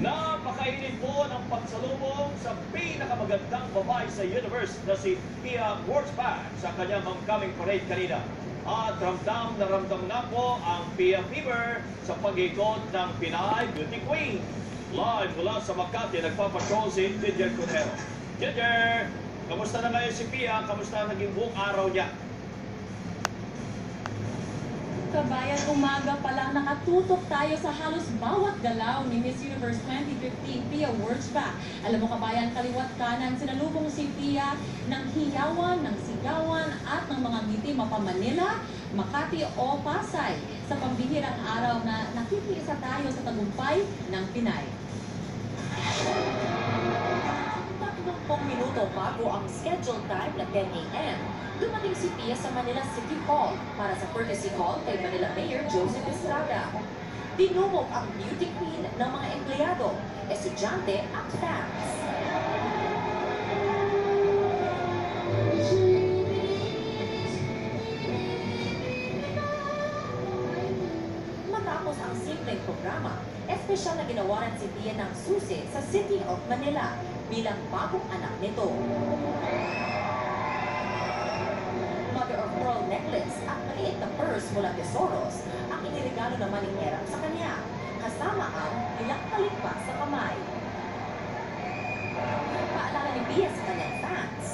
Napakainit po ng pagsalubong sa pinakamagandang babae sa universe na si Pia Wurtzbach sa kanyang homecoming parade kanina. At ramdam na ramdam na po ang Pia Fever sa pag-ikot ng Pinay Beauty Queen. Live mula sa Makati, nagpapatrol si Ginger Cunero. Ginger, kamusta na ngayon si Pia? Kamusta naging buong araw niya? Kabayan, umaga pa lang nakatutok tayo sa halos bawat galaw ni Miss Universe 2015, Pia Wurtzbach. Alam mo kabayan, kaliwat kanan, sinalubong si Pia ng hiyawan, ng sigawan at ng mga ngiti mapa Manila, Makati o Pasay sa pambihirang araw na nakikiisa tayo sa tagumpay ng Pinay. 30 minuto bago ang scheduled time na 10 a.m., dumating si Pia sa Manila City Hall para sa courtesy call kay Manila Mayor Joseph Estrada. Dinumog ang beauty queen ng mga empleyado, estudyante at fans. Matapos ang simpleng programa, espesyal na ginawaran si Pia ng susi sa City of Manila bilang bagong anak nito. Pearl necklace at maliit na purse mula Tesoros ang iniregalo naman ni Erap sa kanya, kasama ang ilang talikpa sa kamay. Paalala ni Pia sa kanyang fans.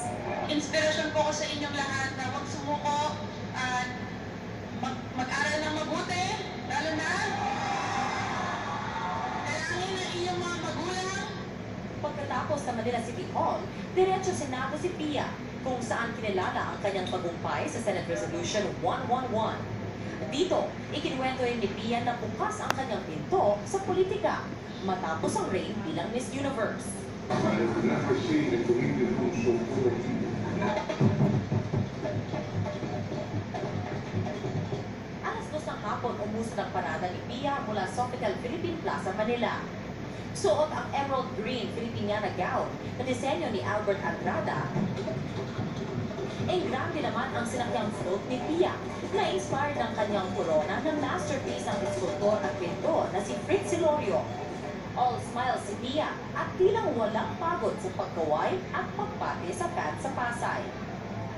Inspirasyon po ko sa inyong lahat na huwag sumuko at mag-aral ng mabuti, lalo na dalangin ng iyong mga magulang. Pagkatapos sa Manila City Hall, diretso Senado si Pia, kung saan kinilala ang kanyang tagumpay sa Senate Resolution 111. Dito, ikinuwento rin ni Pia na bukas ang kanyang pinto sa politika matapos ang reign bilang Miss Universe. Alas 2 ng hapon umusad ang parada ni Pia mula Sofitel Philippine Plaza, Manila. Suot ang emerald green Filipiniana gown na disenyo ni Albert Andrada. Grande naman ang sinakyang float ni Pia na inspired ng kanyang corona ng masterpiece ng eskultor at pintor na si Fritz Hilorio. All smiles si Pia at tilang walang pagod sa pagkaway at pagpati sa fans sa Pasay.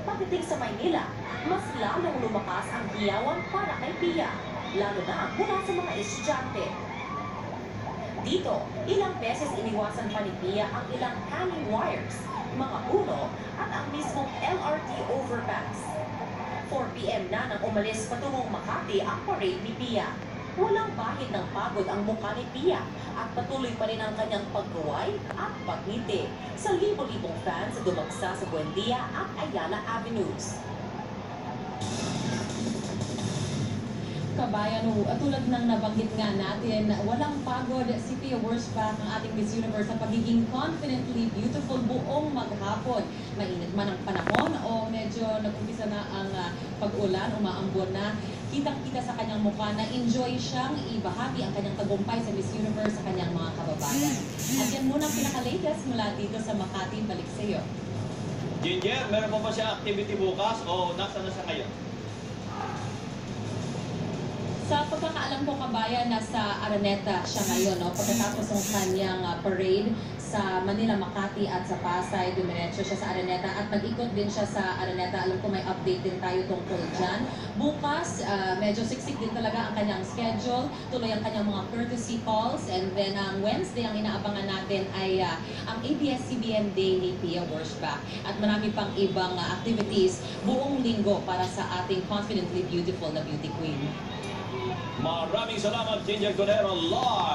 Pagdating sa Maynila, mas lalong lumakas ang hiyawan para kay Pia, lalo na mula sa mga estudyante. Dito, ilang beses iniwasan pa ni Pia ang ilang hanging wires, mga puno at ang mismong LRT overpass. 4 p.m. na nang umalis patungong Makati ang parade ni Pia. Walang bahid ng pagod ang mukha ni Pia at patuloy pa rin ang kanyang pagkuway at pagngiti sa libo-libong fans sa dumagsa sa Buendia at Ayala Avenues. Kabayan, tulad ng nabanggit nga natin, walang pagod si Pia Wurtzbach, ang ating Miss Universe, sa pagiging confidently beautiful buong maghapon. Mainit man ang panahon o medyo nag-umpisa na ang pag-ulan, umaambon na, kitang-kita sa kanyang mukha na enjoy siyang ibahagi ang kanyang tagumpay sa Miss Universe sa kanyang mga kababayan. At yan muna ang pinaka-latest mula dito sa Makati. Balik sa iyo. Ginger, meron pa ba siya activity bukas o nasa na siya ngayon? Sa pagkakaalam ko kabayan, nasa Araneta siya ngayon, no? Pagkatapos ng kanyang parade sa Manila, Makati at sa Pasay, dumiretso siya sa Araneta at nag-ikot din siya sa Araneta. Alam ko may update din tayo tungkol dyan. Bukas, medyo siksik din talaga ang kanyang schedule. Tuloy ang kanyang mga courtesy calls. And then ang Wednesday, ang inaabangan natin ay ang ABS-CBN Day ni Pia Wurtzbach. At marami pang ibang activities buong linggo para sa ating confidently beautiful na beauty queen. Maraming salamat, Ginger Cunero, live!